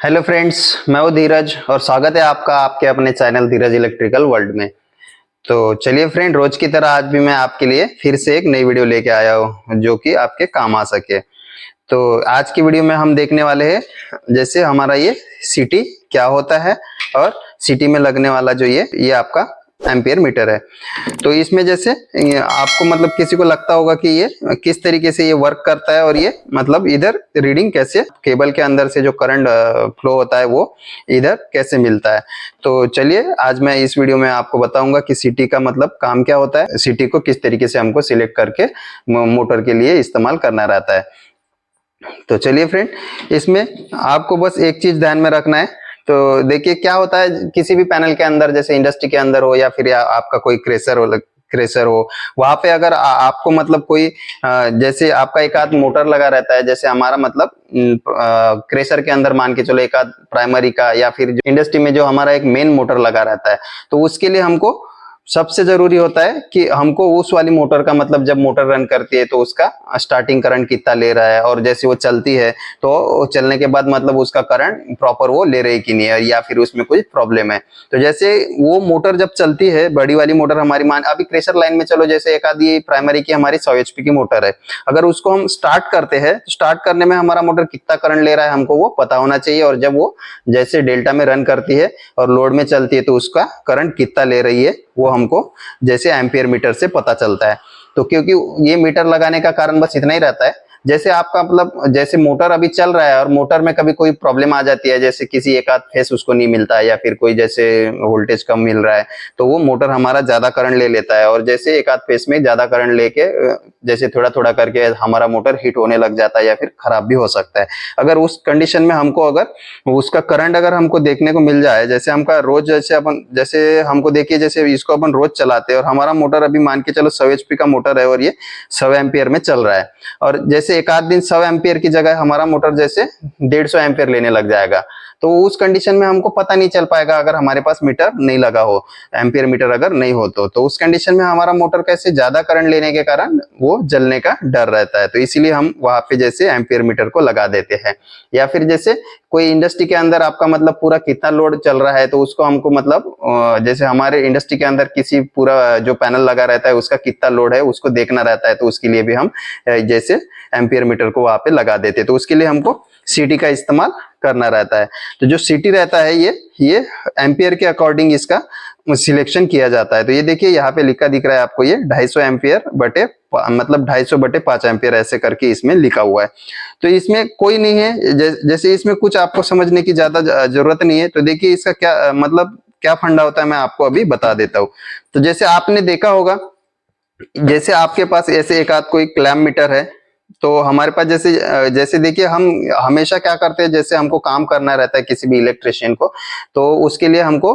Hello friends, मैं हूं धीरज और स्वागत है आपका आपके अपने चैनल धीरज इलेक्ट्रिकल वर्ल्ड में। तो चलिए फ्रेंड, रोज की तरह आज भी मैं आपके लिए फिर से एक नई वीडियो लेके आया हूं जो कि आपके काम आ सके। तो आज की वीडियो में हम देखने वाले हैं जैसे हमारा ये सिटी क्या होता है और सिटी में लगने वाला जो ये आपका एम्पियर मीटर है। तो इसमें जैसे आपको मतलब किसी को लगता होगा कि ये किस तरीके से ये वर्क करता है और ये मतलब इधर रीडिंग कैसे केबल के अंदर से जो करंट फ्लो होता है वो इधर कैसे मिलता है। तो चलिए आज मैं इस वीडियो में आपको बताऊंगा कि सिटी का मतलब काम क्या होता है, सिटी को किस तरीके से हमको सिलेक्ट करके मोटर के लिए इस्तेमाल करना रहता है। तो चलिए फ्रेंड, इसमें आपको बस एक चीज ध्यान में रखना है। तो देखिए क्या होता है, किसी भी पैनल के अंदर जैसे इंडस्ट्री के अंदर हो या फिर आपका कोई क्रेशर हो वहां पे अगर आपको मतलब कोई जैसे आपका एक आध मोटर लगा रहता है, जैसे हमारा मतलब क्रेशर के अंदर मान के चलो एक आध प्राइमरी का या फिर इंडस्ट्री में जो हमारा एक मेन मोटर लगा रहता है, तो उसके लिए हमको सबसे जरूरी होता है कि हमको उस वाली मोटर का मतलब जब मोटर रन करती है तो उसका स्टार्टिंग करंट कितना ले रहा है और जैसे वो चलती है तो चलने के बाद मतलब उसका करंट प्रॉपर वो ले रही कि नहीं है या फिर उसमें कोई प्रॉब्लम है। तो जैसे वो मोटर जब चलती है, बड़ी वाली मोटर हमारी मान अभी क्रेशर लाइन में चलो जैसे एक आधी प्राइमरी की हमारी 100 HP की मोटर है, अगर उसको हम स्टार्ट करते हैं तो स्टार्ट करने में हमारा मोटर कितना करंट ले रहा है हमको वो पता होना चाहिए, और जब वो जैसे डेल्टा में रन करती है और लोड में चलती है तो उसका करंट कितना ले रही है वो हमको जैसे एम्पियर मीटर से पता चलता है। तो क्योंकि ये मीटर लगाने का कारण बस इतना ही रहता है, जैसे आपका मतलब जैसे मोटर अभी चल रहा है और मोटर में कभी कोई प्रॉब्लम आ जाती है, जैसे किसी एक आध फेस उसको नहीं मिलता है या फिर कोई जैसे वोल्टेज कम मिल रहा है तो वो मोटर हमारा ज्यादा करंट ले लेता है, और जैसे एक आध फेस में ज्यादा करंट लेके जैसे थोड़ा थोड़ा करके हमारा मोटर हीट होने लग जाता है या फिर खराब भी हो सकता है। अगर उस कंडीशन में हमको अगर उसका करंट अगर हमको देखने को मिल जाए, जैसे हमका रोज जैसे अपन जैसे हमको देखिए जैसे इसको अपन रोज चलाते हैं और हमारा मोटर अभी मान के चलो 100 HP का मोटर है और ये 100 एम्पियर में चल रहा है, और जैसे एक आध दिन 100 एम्पियर की जगह हमारा मोटर जैसे 150 एम्पियर लेने लग जाएगा, तो उस कंडीशन में हमको पता नहीं चल पाएगा अगर हमारे पास मीटर नहीं लगा हो, एम्पियर मीटर अगर नहीं हो तो उस कंडीशन में हमारा मोटर कैसे ज्यादा करंट लेने के कारण वो जलने का डर रहता है। तो इसीलिए हम वहां पे जैसे एम्पियर मीटर को लगा देते हैं। या फिर जैसे कोई इंडस्ट्री के अंदर आपका मतलब पूरा कितना लोड चल रहा है तो उसको हमको मतलब जैसे हमारे इंडस्ट्री के अंदर किसी पूरा जो पैनल लगा रहता है उसका कितना लोड है उसको देखना रहता है, तो उसके लिए भी हम जैसे एम्पियर मीटर को वहां पे लगा देते हैं। तो उसके लिए हमको सीटी का इस्तेमाल करना रहता है। तो जो सीटी रहता है ये एम्पियर के अकॉर्डिंग इसका सिलेक्शन किया जाता है। तो ये देखिए यहाँ पे लिखा दिख रहा है आपको, ये 250 एम्पियर बटे मतलब 250/5 एम्पियर ऐसे करके इसमें लिखा हुआ है। तो इसमें कोई नहीं है जैसे इसमें कुछ आपको समझने की ज्यादा जरूरत नहीं है। तो देखिए इसका क्या मतलब क्या फंडा होता है मैं आपको अभी बता देता हूँ। तो जैसे आपने देखा होगा, जैसे आपके पास ऐसे एक आध कोई क्लैम मीटर है, तो हमारे पास जैसे जैसे देखिए हम हमेशा क्या करते हैं, जैसे हमको काम करना रहता है किसी भी इलेक्ट्रिशियन को, तो उसके लिए हमको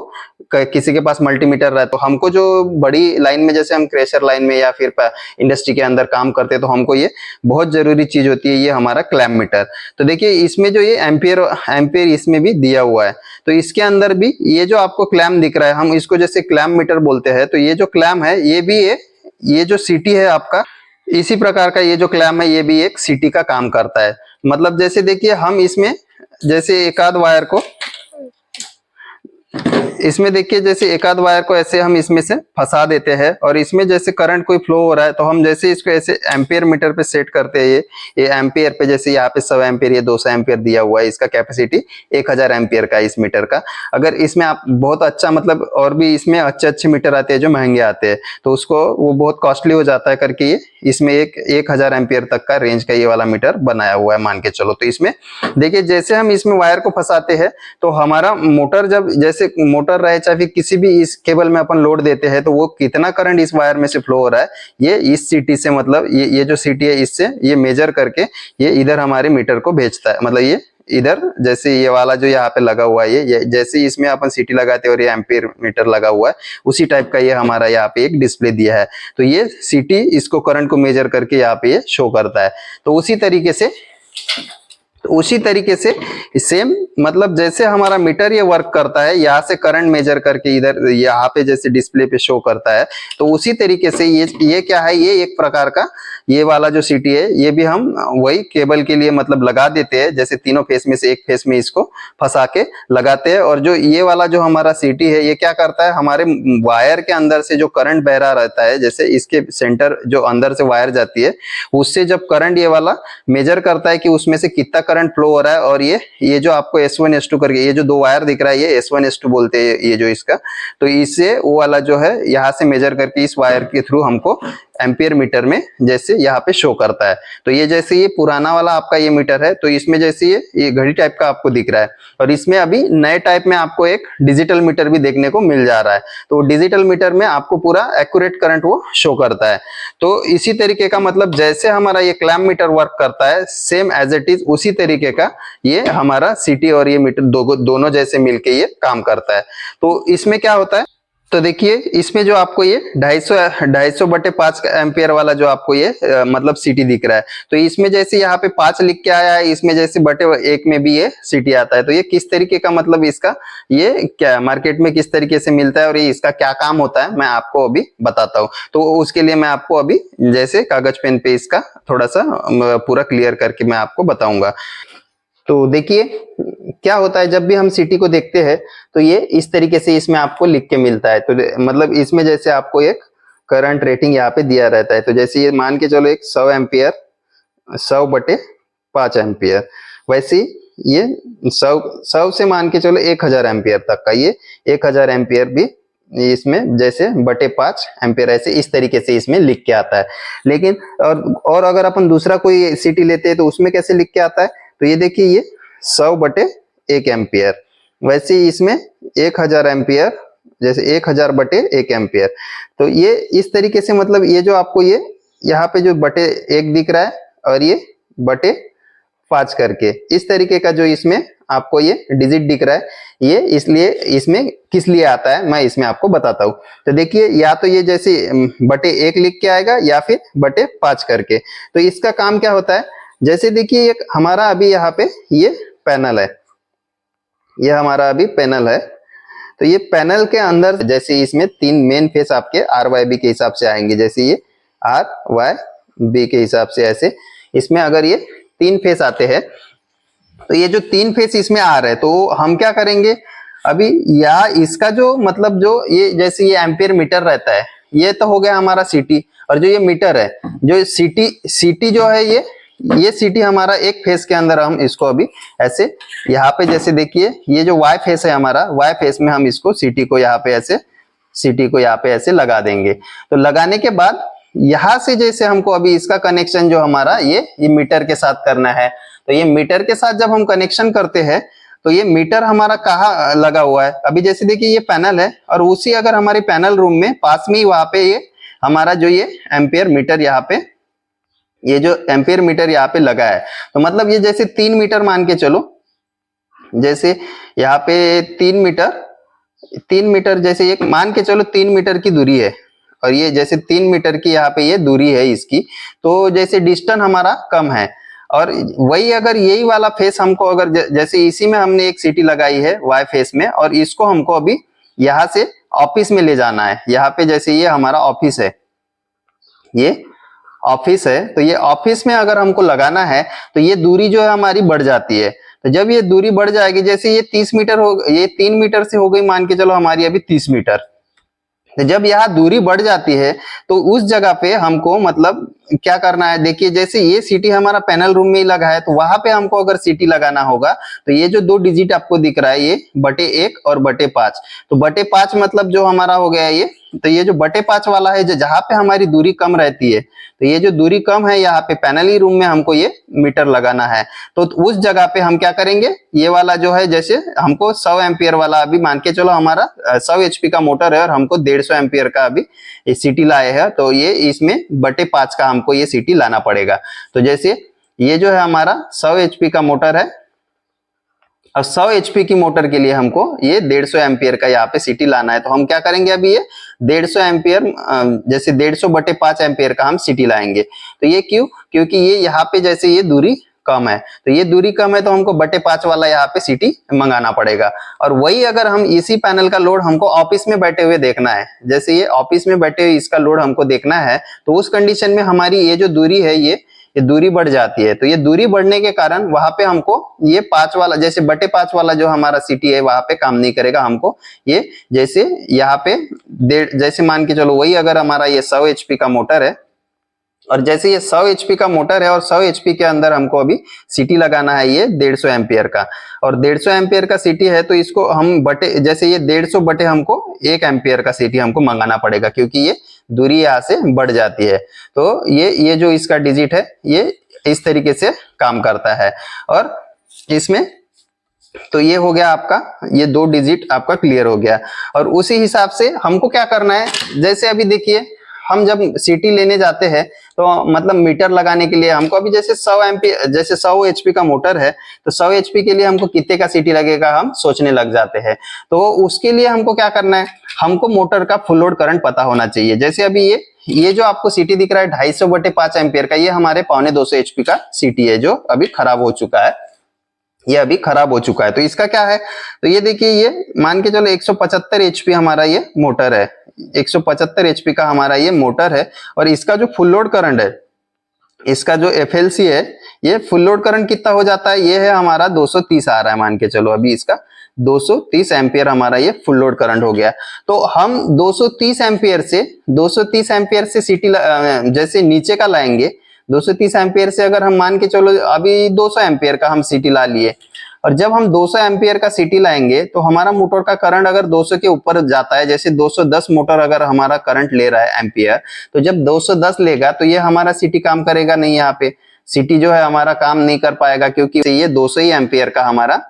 किसी के पास मल्टीमीटर रहता है, तो हमको जो बड़ी लाइन में जैसे हम क्रेशर लाइन में या फिर इंडस्ट्री के अंदर काम करते हैं तो हमको ये बहुत जरूरी चीज होती है, ये हमारा क्लैम मीटर। तो देखिए इसमें जो ये एम्पियर इसमें भी दिया हुआ है, तो इसके अंदर भी ये जो आपको क्लैम दिख रहा है हम इसको जैसे क्लैम मीटर बोलते हैं। तो ये जो क्लैम है ये भी ये जो सीटी है आपका, इसी प्रकार का ये जो क्लैम है ये भी एक सीटी का काम करता है। मतलब जैसे देखिए हम इसमें जैसे एक आध वायर को इसमें देखिए जैसे एक आध वायर को ऐसे हम इसमें से फंसा देते हैं और इसमें जैसे करंट कोई फ्लो हो रहा है तो हम जैसे इसको ऐसे एम्पियर मीटर पे सेट करते हैं। ये एम्पियर पे जैसे यहाँ पे 100 एम्पियर ये 200 एम्पियर दिया हुआ है, इसका कैपेसिटी 1000 एम्पियर का इस मीटर का। अगर इसमें आप बहुत अच्छा मतलब और भी इसमें अच्छे मीटर आते हैं जो महंगे आते हैं तो उसको वो बहुत कॉस्टली हो जाता है करके ये इसमें 1000 एम्पियर तक का रेंज का ये वाला मीटर बनाया हुआ है मान के चलो। तो इसमें देखिए जैसे हम इसमें वायर को फंसाते हैं तो हमारा मोटर जब जैसे मोटर रहे चाहे किसी भी इस केबल में अपन लोड देते हैं तो वो कितना करंट इस वायर में से फ्लो हो रहा है ये इस सीटी से मतलब ये जो सीटी है इससे ये मेजर करके ये इधर हमारे मीटर को भेजता है। मतलब ये इधर जैसे ये वाला जो यहाँ पे लगा हुआ है ये जैसे इसमें अपन सीटी लगाते हैं और ये एम्पियर मीटर लगा हुआ है उसी टाइप का ये हमारा यहाँ पे एक डिस्प्ले दिया है। तो ये सीटी इसको करंट को मेजर करके यहाँ पे ये शो करता है। तो उसी तरीके से तो उसी तरीके से सेम मतलब जैसे हमारा मीटर ये वर्क करता है, यहाँ से करंट मेजर करके इधर यहाँ पे जैसे डिस्प्ले पे शो करता है, तो उसी तरीके से ये क्या है, ये एक प्रकार का ये वाला जो सीटी है ये भी हम वही केबल के लिए मतलब लगा देते हैं, जैसे तीनों फेस में से एक फेस में इसको फंसा के लगाते हैं। और जो ये वाला जो हमारा सीटी है ये क्या करता है, हमारे वायर के अंदर से जो करंट बह रहा रहता है, जैसे इसके सेंटर जो अंदर से वायर जाती है, उससे जब करंट ये वाला मेजर करता है कि उसमें से कितना करंट फ्लो हो रहा है। और ये जो आपको S1 S2 करके ये जो दो वायर दिख रहा है ये S1 S2 बोलते हैं ये जो इसका, तो इससे वो वाला जो है यहाँ से मेजर करके इस वायर के थ्रू हमको एम्पियर मीटर में जैसे यहाँ पे शो करता है। तो ये जैसे ये पुराना वाला आपका ये मीटर है, तो इसमें जैसे ये घड़ी टाइप का आपको दिख रहा है, और इसमें अभी नए टाइप में आपको एक डिजिटल मीटर भी देखने को मिल जा रहा है। तो डिजिटल मीटर में आपको पूरा एक्यूरेट करंट वो शो करता है। तो इसी तरीके का मतलब जैसे हमारा ये क्लैम्प मीटर वर्क करता है सेम एज इट इज उसी तरीके का ये हमारा सीटी और ये मीटर दोनों जैसे मिलके ये काम करता है। तो इसमें क्या होता है, तो देखिए इसमें जो आपको ये 250/5 एम्पियर वाला जो आपको ये मतलब सीटी दिख रहा है, तो इसमें जैसे यहाँ पे 5 लिख के आया है, इसमें जैसे बटे 1 में भी ये सीटी आता है। तो ये किस तरीके का मतलब इसका ये क्या मार्केट में किस तरीके से मिलता है और ये इसका क्या काम होता है मैं आपको अभी बताता हूँ। तो उसके लिए मैं आपको अभी जैसे कागज पेन पे इसका थोड़ा सा पूरा क्लियर करके मैं आपको बताऊंगा। तो देखिए क्या होता है, जब भी हम सीटी को देखते हैं तो ये इस तरीके से इसमें आपको लिख के मिलता है। तो मतलब इसमें जैसे आपको एक करंट रेटिंग यहाँ पे दिया रहता है, तो जैसे ये मान के चलो एक 100 एम्पियर 100/5 एम्पियर, वैसे ये 100 से मान के चलो 1000 एम्पियर तक का ये 1000 एम्पियर भी इसमें जैसे बटे 5 एम्पियर ऐसे इस तरीके से इसमें लिख के आता है। लेकिन और अगर अपन दूसरा कोई सीटी लेते हैं तो उसमें कैसे लिख के आता है, तो ये देखिए ये 100/1 एम्पियर, वैसे ही इसमें 1000 एम्पियर जैसे 1000/1 एम्पियर। तो ये इस तरीके से मतलब ये जो आपको ये यहाँ पे जो बटे 1 दिख रहा है और ये बटे 5 करके इस तरीके का जो इसमें आपको ये डिजिट दिख रहा है, ये इसलिए इसमें किस लिए आता है मैं इसमें आपको बताता हूँ। तो देखिए या तो ये जैसे बटे 1 लिख के आएगा या फिर बटे 5 करके। तो इसका काम क्या होता है, जैसे देखिए एक हमारा अभी यहाँ पे ये पैनल है, ये हमारा अभी पैनल है। तो ये पैनल के अंदर जैसे इसमें 3 मेन फेस आपके RYB के हिसाब से आएंगे, जैसे ये RYB के हिसाब से ऐसे इसमें अगर ये 3 फेस आते हैं, तो ये जो 3 फेस इसमें आ रहे हैं तो हम क्या करेंगे अभी, या इसका जो मतलब जो ये जैसे ये एम्पियर मीटर रहता है ये तो हो गया हमारा सीटी, और जो ये मीटर है जो सीटी जो है ये सीटी हमारा एक फेस के अंदर हम इसको अभी ऐसे यहाँ पे जैसे देखिए ये जो वाई फेस है हमारा, वाई फेस में हम इसको सीटी को यहाँ पे ऐसे लगा देंगे। तो लगाने के बाद यहाँ से जैसे हमको अभी इसका कनेक्शन जो हमारा ये मीटर के साथ करना है। तो ये मीटर के साथ जब हम कनेक्शन करते हैं तो ये मीटर हमारा कहाँ लगा हुआ है, अभी जैसे देखिए ये पैनल है और उसी अगर हमारे पैनल रूम में पास में ही वहां पे ये हमारा जो ये एम्पियर मीटर यहाँ पे ये जो एम्पियर मीटर यहाँ पे लगा है। तो मतलब ये जैसे 3 मीटर मान के चलो, जैसे यहाँ पे 3 मीटर जैसे एक मान के चलो 3 मीटर की दूरी है और ये जैसे 3 मीटर की यहाँ पे ये दूरी है इसकी, तो जैसे डिस्टेंस हमारा कम है। और वही अगर यही वाला फेस हमको अगर जैसे इसी में हमने एक सीटी लगाई है वाई फेस में, और इसको हमको अभी यहाँ से ऑफिस में ले जाना है। यहाँ पे जैसे ये हमारा ऑफिस है, ये ऑफिस है, तो ये ऑफिस में अगर हमको लगाना है तो ये दूरी जो है हमारी बढ़ जाती है। तो जब ये दूरी बढ़ जाएगी, जैसे ये 30 मीटर हो, ये 3 मीटर से हो गई मान के चलो हमारी अभी 30 मीटर। तो जब यहाँ दूरी बढ़ जाती है तो उस जगह पे हमको मतलब क्या करना है, देखिए जैसे ये सीटी हमारा पैनल रूम में ही लगा है, तो वहां पे हमको अगर सीटी लगाना होगा तो ये जो 2 डिजिट आपको दिख रहा है ये बटे 1 और बटे 5, तो बटे 5 मतलब जो हमारा हो गया ये, तो ये जो बटे 5 वाला है जो जहां पे हमारी दूरी कम रहती है, तो ये जो दूरी कम है यहाँ पे पैनल ही रूम में हमको ये मीटर लगाना है। तो उस जगह पे हम क्या करेंगे, ये वाला जो है जैसे हमको 100 एम्पियर वाला अभी मान के चलो हमारा 100 HP का मोटर है और हमको 150 एम्पियर का अभी ये सीटी लाए हैं, तो ये इसमें बटे 5 का हमको ये सीटी लाना पड़ेगा। तो जैसे ये जो है हमारा 100 HP का मोटर है और 100 HP की मोटर के लिए हमको ये 150 एम्पियर का यहाँ पे सीटी लाना है। तो हम क्या करेंगे अभी ये 150 एम्पियर जैसे 150/5 एम्पियर का हम सीटी लाएंगे। तो ये क्यों, क्योंकि ये यहाँ पे जैसे ये दूरी कम है, तो ये दूरी कम है तो हमको बटे 5 वाला यहाँ पे सीटी मंगाना पड़ेगा। और वही अगर हम इसी पैनल का लोड हमको ऑफिस में बैठे हुए देखना है, जैसे ये ऑफिस में बैठे हुए इसका लोड हमको देखना है, तो उस कंडीशन में हमारी ये जो दूरी है ये दूरी बढ़ जाती है। तो ये दूरी बढ़ने के कारण वहां पे हमको ये 5 वाला, जैसे बटे 5 वाला जो हमारा सीटी है वहां पे काम नहीं करेगा। हमको ये जैसे यहाँ पे जैसे मान के चलो, वही अगर हमारा ये 100 एचपी का मोटर है, और जैसे ये 100 एचपी का मोटर है और 100 एचपी के अंदर हमको अभी सीटी लगाना है ये 150 एम्पियर का, और 150 एम्पियर का सीटी है तो इसको हम बटे, जैसे ये 150 बटे हमको 1 एम्पियर का सीटी हमको मंगाना पड़ेगा, क्योंकि ये दूरी यहाँ से बढ़ जाती है। तो ये जो इसका डिजिट है ये इस तरीके से काम करता है। और इसमें तो ये हो गया आपका, ये 2 डिजिट आपका क्लियर हो गया। और उसी हिसाब से हमको क्या करना है, जैसे अभी देखिए हम जब सीटी लेने जाते हैं तो मतलब मीटर लगाने के लिए हमको अभी जैसे 100 एम्पियर, जैसे 100 एचपी का मोटर है तो 100 एचपी के लिए हमको कितने का सीटी लगेगा हम सोचने लग जाते हैं। तो उसके लिए हमको क्या करना है, हमको मोटर का फुल लोड करंट पता होना चाहिए। जैसे अभी ये जो आपको सीटी दिख रहा है 250 बटे 5 एम्पियर का, ये हमारे 250 एचपी का सीटी है जो अभी खराब हो चुका है, ये अभी खराब हो चुका है। तो इसका क्या है, तो ये देखिए ये मान के चलो 175 एचपी हमारा ये मोटर है, 175 एचपी का हमारा ये मोटर है। और इसका जो फुल लोड करंट है, इसका जो एफएलसी है, ये फुल लोड करंट कितना हो जाता है, ये है हमारा 230 आ रहा है, मान के चलो अभी इसका 230 एम्पियर हमारा ये फुल लोड करंट हो गया। तो हम 230 एम्पियर से सीटी जैसे नीचे का लाएंगे, 230 एम्पियर से अगर हम मान के चलो अभी 200 एम्पियर का हम सीटी ला लिए, और जब हम 200 एम्पियर का सीटी लाएंगे तो हमारा मोटर का करंट अगर 200 के ऊपर जाता है, जैसे 210 मोटर अगर हमारा करंट ले रहा है एम्पियर, तो जब 210 लेगा तो ये हमारा सीटी काम करेगा नहीं, यहाँ पे सीटी जो है हमारा काम नहीं कर पाएगा, क्योंकि ये 200 ही एम्पियर का हमारा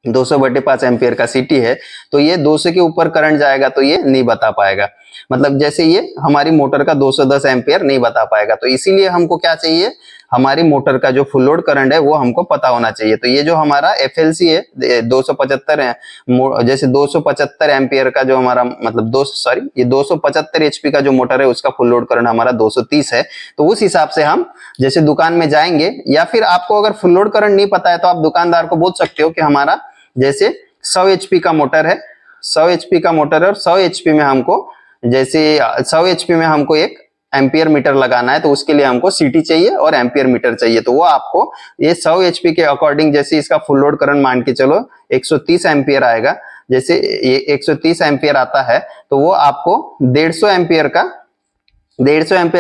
200 बटे 5 एम्पियर का सीटी है। तो ये 200 के ऊपर करंट जाएगा तो ये नहीं बता पाएगा, मतलब जैसे ये हमारी मोटर का 210 एम्पियर नहीं बता पाएगा। तो इसीलिए हमको क्या चाहिए, हमारी मोटर का जो फुल लोड करंट है वो हमको पता होना चाहिए। तो ये जो हमारा एफएलसी है 275 है, जैसे 275 एम्पियर का जो हमारा मतलब ये 275 एचपी का जो मोटर है उसका फुल लोड करंट हमारा 230 है। तो उस हिसाब से हम जैसे दुकान में जाएंगे, या फिर आपको अगर फुल लोड करंट नहीं पता है तो आप दुकानदार को बोल सकते हो कि हमारा जैसे 100 एचपी का मोटर है, 100 एचपी का मोटर है, और 100 एचपी में हमको जैसे 100 एचपी में हमको एक एम्पियर मीटर लगाना है, तो उसके लिए हमको सीटी चाहिए और एम्पियर मीटर चाहिए। तो वो आपको ये 100 एचपी के अकॉर्डिंग, जैसे इसका फुल लोड करंट मान के चलो 130 एम्पियर आएगा, जैसे ये 130 एम्पियर आता है तो वो आपको 150 एम्पियर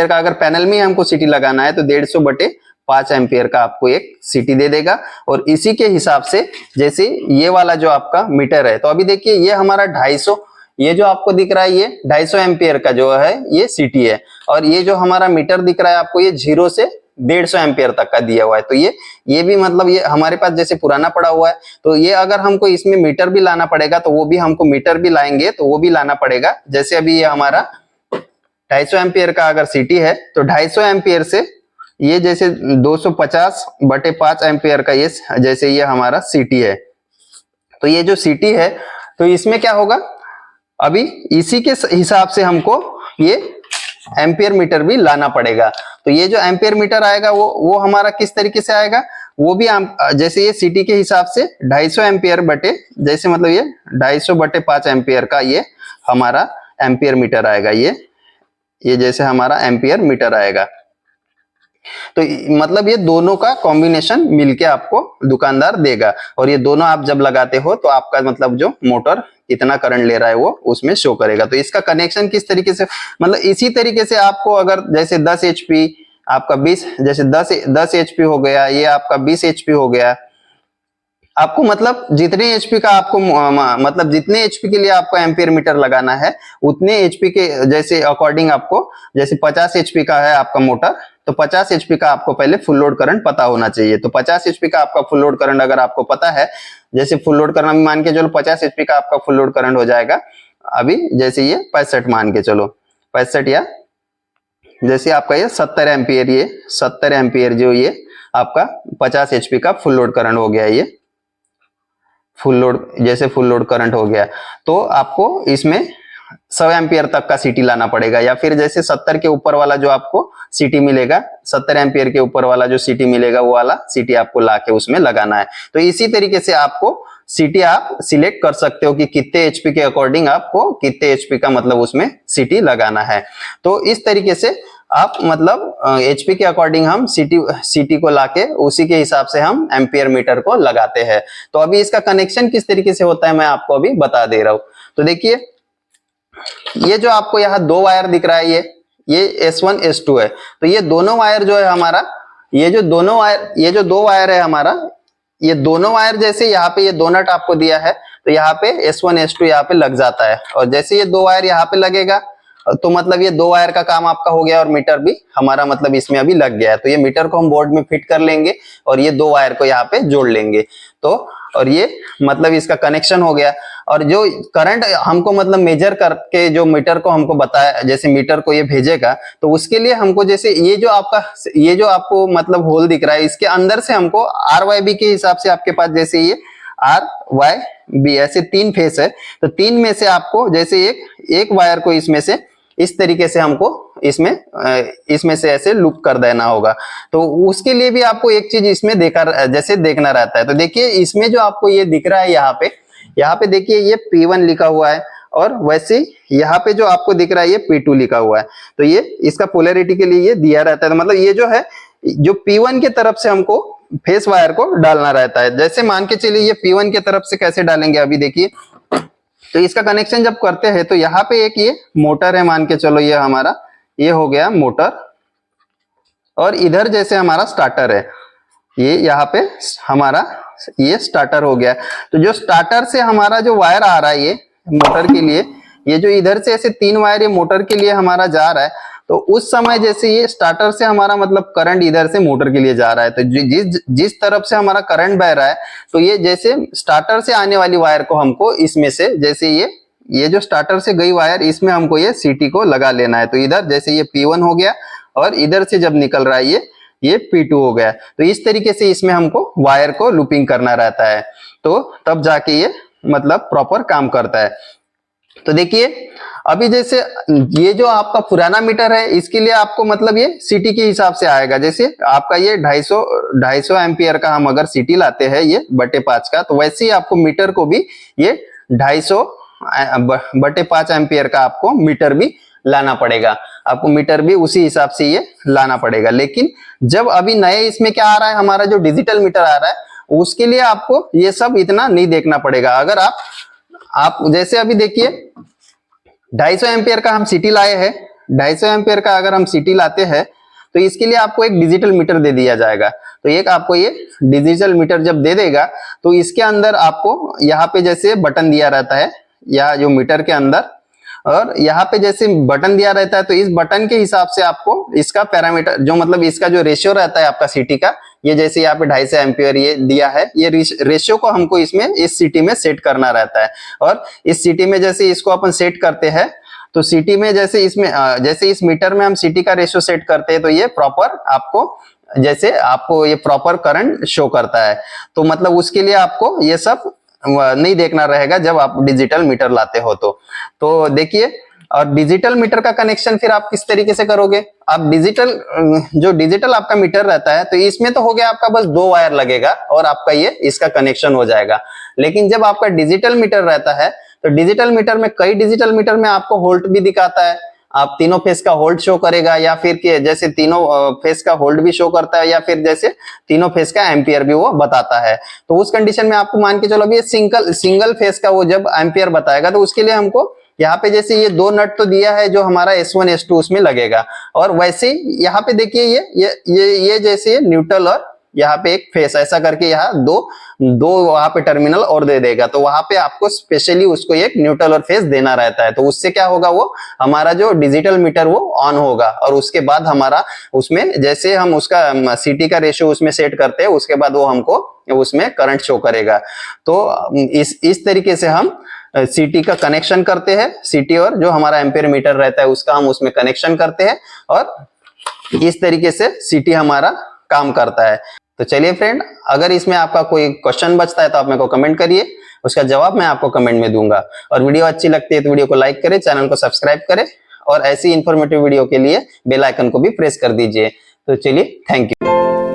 का अगर पैनल में हमको सीटी लगाना है तो 150 बटे 5 एम्पियर का आपको एक सीटी दे देगा। और इसी के हिसाब से जैसे ये वाला जो आपका मीटर है, तो अभी देखिए ये हमारा 250, ये जो आपको दिख रहा है ये 250 एम्पियर का जो है ये सीटी है, और ये जो हमारा मीटर दिख रहा है आपको ये 0 से 150 एम्पियर तक का दिया हुआ है। तो ये भी मतलब ये हमारे पास जैसे पुराना पड़ा हुआ है, तो ये अगर हमको इसमें मीटर भी लाना पड़ेगा तो वो भी हमको मीटर भी लाएंगे तो वो भी लाना पड़ेगा। जैसे अभी ये हमारा 250 एम्पियर का अगर सीटी है तो 250 एम्पियर से ये जैसे 250 बटे 5 एम्पियर का ये जैसे ये हमारा सीटी है। तो ये जो सीटी है तो इसमें क्या होगा, अभी इसी के हिसाब से हमको ये एम्पियर मीटर भी लाना पड़ेगा। तो ये जो एम्पियर मीटर आएगा वो हमारा किस तरीके से आएगा, वो भी जैसे ये सीटी के हिसाब से 250 एम्पियर बटे, जैसे मतलब ये 250 बटे 5 एम्पियर का ये हमारा एम्पियर मीटर आएगा, ये जैसे हमारा एम्पियर मीटर आएगा। तो मतलब ये दोनों का कॉम्बिनेशन मिलके आपको दुकानदार देगा, और ये दोनों आप जब लगाते हो तो आपका मतलब जो मोटर कितना करंट ले रहा है वो उसमें शो करेगा। तो इसका कनेक्शन किस तरीके से, मतलब इसी तरीके से आपको अगर जैसे 10 एचपी आपका 20, जैसे 10 एचपी हो गया, ये आपका 20 एचपी हो गया, आपको मतलब जितने एचपी का आपको मतलब जितने एचपी के लिए आपको एम्पियर मीटर लगाना है उतने एचपी के जैसे अकॉर्डिंग आपको, जैसे 50 एचपी का है आपका मोटर तो 50 एचपी का आपको पहले फुल लोड करंट पता होना चाहिए। तो 50 एचपी का आपका फुल लोड करंट अगर आपको पता है, जैसे फुल लोड करना मान के चलो 50 एचपी का आपका फुल लोड करंट हो जाएगा अभी, जैसे ये 65 मान के चलो 65, या जैसे आपका ये 70 एम्पियर, ये 70 एम्पियर जो ये आपका 50 एचपी का फुल लोड करंट हो गया, ये फुल लोड जैसे फुल लोड करंट हो गया। तो आपको इसमें 100 एम्पियर तक का सीटी लाना पड़ेगा, या फिर जैसे 70 के ऊपर वाला जो आपको सीटी मिलेगा, 70 एम्पियर के ऊपर वाला जो सीटी मिलेगा वो वाला सीटी आपको लाके उसमें लगाना है। तो इसी तरीके से आपको सीटी आप सिलेक्ट कर सकते हो कि कितने एचपी के अकॉर्डिंग आपको कितने एचपी का मतलब उसमें सीटी लगाना है। तो इस तरीके से आप मतलब एचपी के अकॉर्डिंग हम सीटी को लाके उसी के हिसाब से हम एम्पियर मीटर को लगाते हैं। तो अभी इसका कनेक्शन किस तरीके से होता है मैं आपको अभी बता दे रहा हूं। तो देखिए ये जो आपको यहाँ 2 वायर दिख रहा है, ये S1 S2 है। तो ये दोनों वायर जो है हमारा, ये जो 2 वायर है हमारा, ये दोनों वायर जैसे यहाँ पे ये 2 नट आपको दिया है, तो यहाँ पे S1 S2 यहाँ पे लग जाता है। और जैसे ये 2 वायर यहाँ पे लगेगा तो मतलब ये 2 वायर का काम आपका हो गया और मीटर भी हमारा मतलब इसमें अभी लग गया है। तो ये मीटर को हम बोर्ड में फिट कर लेंगे और ये 2 वायर को यहाँ पे जोड़ लेंगे। तो और ये मतलब इसका कनेक्शन हो गया। और जो करंट हमको मतलब मेजर करके जो मीटर को हमको बताया, जैसे मीटर को ये भेजेगा, तो उसके लिए हमको जैसे ये जो आपको मतलब होल दिख रहा है, इसके अंदर से हमको RYB के हिसाब से आपके पास जैसे ये RYB ऐसे 3 फेस है, तो 3 में से आपको जैसे एक वायर को इसमें से इस तरीके से हमको इसमें से ऐसे लूप कर देना होगा। तो उसके लिए भी आपको एक चीज इसमें देखना रहता है। तो देखिए इसमें जो आपको ये दिख रहा है यहाँ पे देखिए ये P1 लिखा हुआ है, और वैसे यहाँ पे जो आपको दिख रहा है ये P2 लिखा हुआ है। तो ये इसका पोलैरिटी के लिए ये दिया रहता है। तो मतलब ये जो है जो P1 के तरफ से हमको फेस वायर को डालना रहता है। जैसे मान के चलिए ये P1 के तरफ से कैसे डालेंगे अभी देखिए। तो इसका कनेक्शन जब करते हैं तो यहाँ पे एक ये मोटर है, मान के चलो ये हमारा ये हो गया मोटर, और इधर जैसे हमारा स्टार्टर है, ये यहाँ पे हमारा ये स्टार्टर हो गया। तो जो स्टार्टर से हमारा जो वायर आ रहा है ये मोटर के लिए, ये जो इधर से ऐसे 3 वायर ये मोटर के लिए हमारा जा रहा है, तो उस समय जैसे ये स्टार्टर से हमारा मतलब करंट इधर से मोटर के लिए जा रहा है। तो जिस तरफ से हमारा करंट बह रहा है, तो ये जैसे स्टार्टर से आने वाली वायर को हमको इसमें से जैसे ये जो स्टार्टर से गई वायर, इसमें हमको ये सीटी को लगा लेना है। तो इधर जैसे ये P1 हो गया, और इधर से जब निकल रहा है ये P2 हो गया। तो इस तरीके से इसमें हमको वायर को लूपिंग करना रहता है, तो तब जाके ये मतलब प्रॉपर काम करता है। तो देखिए अभी जैसे ये जो आपका पुराना मीटर है, इसके लिए आपको मतलब ये सीटी के हिसाब से आएगा। जैसे आपका ये 250 एम्पियर का हम अगर सीटी लाते हैं ये /5 का, तो वैसे ही आपको मीटर को भी ये 250/5 एम्पियर का आपको मीटर भी लाना पड़ेगा। आपको मीटर भी उसी हिसाब से ये लाना पड़ेगा। लेकिन जब अभी नए इसमें क्या आ रहा है, हमारा जो डिजिटल मीटर आ रहा है, उसके लिए आपको ये सब इतना नहीं देखना पड़ेगा। अगर आप जैसे अभी देखिए 250 एम्पियर का हम सीटी लाए हैं, 250 एम्पियर का अगर हम सीटी लाते हैं, तो इसके लिए आपको एक डिजिटल मीटर दे दिया जाएगा। तो एक आपको ये डिजिटल मीटर जब दे देगा, तो इसके अंदर आपको यहाँ पे जैसे बटन दिया रहता है, या जो मीटर के अंदर, और यहाँ पे जैसे बटन दिया रहता है, तो इस बटन के हिसाब से आपको इसका पैरामीटर जो मतलब इसका जो रेशियो रहता है आपका सीटी का, ये जैसे यहाँ पे 250 एम्पियर ये दिया है, ये रेशियो को हमको इसमें इस सीटी में सेट करना रहता है। और इस सीटी में जैसे इसको अपन सेट करते हैं, तो सीटी में जैसे इस मीटर में हम सीटी का रेशियो सेट करते हैं, तो ये प्रॉपर आपको ये प्रॉपर करंट शो करता है। तो मतलब उसके लिए आपको ये सब नहीं देखना रहेगा जब आप डिजिटल मीटर लाते हो। तो देखिए, और डिजिटल मीटर का कनेक्शन फिर आप किस तरीके से करोगे। आप डिजिटल आपका मीटर रहता है, तो इसमें तो हो गया आपका बस 2 वायर लगेगा और आपका ये इसका कनेक्शन हो जाएगा। लेकिन जब आपका डिजिटल मीटर रहता है, तो डिजिटल मीटर में कई डिजिटल मीटर में आपको होल्ट भी दिखाता है। आप तीनों फेस का होल्ड शो करेगा, या फिर जैसे तीनों फेस का होल्ड भी शो करता है, या फिर जैसे तीनों फेस का एम्पियर भी वो बताता है। तो उस कंडीशन में आपको मान के चलो अभी ये सिंगल फेस का वो जब एम्पियर बताएगा, तो उसके लिए हमको यहाँ पे जैसे ये 2 नट तो दिया है जो हमारा S1 S2 उसमें लगेगा। और वैसे ही यहाँ पे देखिए ये जैसे न्यूट्रल और यहाँ पे एक फेस ऐसा करके यहाँ दो वहां पे टर्मिनल और दे देगा। तो वहां पे आपको स्पेशली उसको एक न्यूट्रल और फेस देना रहता है। तो उससे क्या होगा, वो हमारा जो डिजिटल मीटर वो ऑन होगा, और उसके बाद हमारा उसमें जैसे हम उसका सीटी का रेशियो उसमें सेट करते हैं, उसके बाद वो हमको उसमें करंट शो करेगा। तो इस तरीके से हम सीटी का कनेक्शन करते हैं, सीटी और जो हमारा एम्पियर मीटर रहता है उसका हम उसमें कनेक्शन करते हैं, और इस तरीके से सीटी हमारा काम करता है। तो चलिए फ्रेंड, अगर इसमें आपका कोई क्वेश्चन बचता है तो आप मेरे को कमेंट करिए। उसका जवाब मैं आपको कमेंट में दूंगा। और वीडियो अच्छी लगती है तो वीडियो को लाइक करें, चैनल को सब्सक्राइब करें और ऐसी इंफॉर्मेटिव वीडियो के लिए बेल आइकन को भी प्रेस कर दीजिए। तो चलिए, थैंक यू।